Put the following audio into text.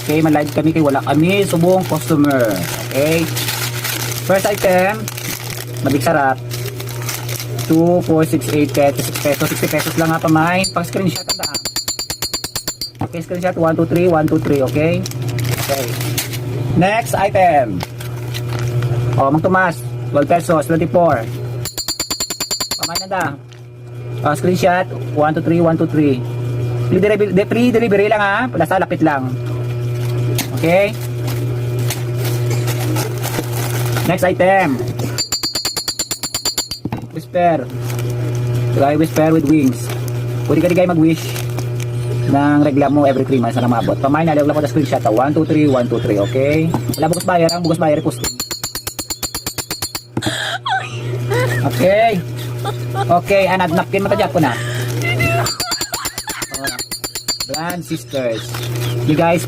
Okay, malive kami kay wala kami subong customer. Okay. First item, mabig sarap. 2, 4, 6, 8, 6 pesos. 60 pesos lang ha pamay. Pag screenshot ang daan. Okay, screenshot 1, 2, 3, 1, 2, 3. Okay. Okay. Next item. Oh, Mang Tomas, 12 pesos, 24. Pamay na da. Screenshot 1, 2, 3, 1, 2, 3. Free delivery lang ha. Nasa lapit lang. Okay. Next item. Whisper. Try whisper with wings. Pwede ka di kayo mag-wish ng regla mo every 3 months na mabot. Pamay na, lang ko na screenshot. 1, 2, 3, 1, 2, 3. Okay. Wala bukas bayar. Ang bukas bayar posting. Okay. Okay. Anad napkin matajak ko na. Brand sisters. You guys,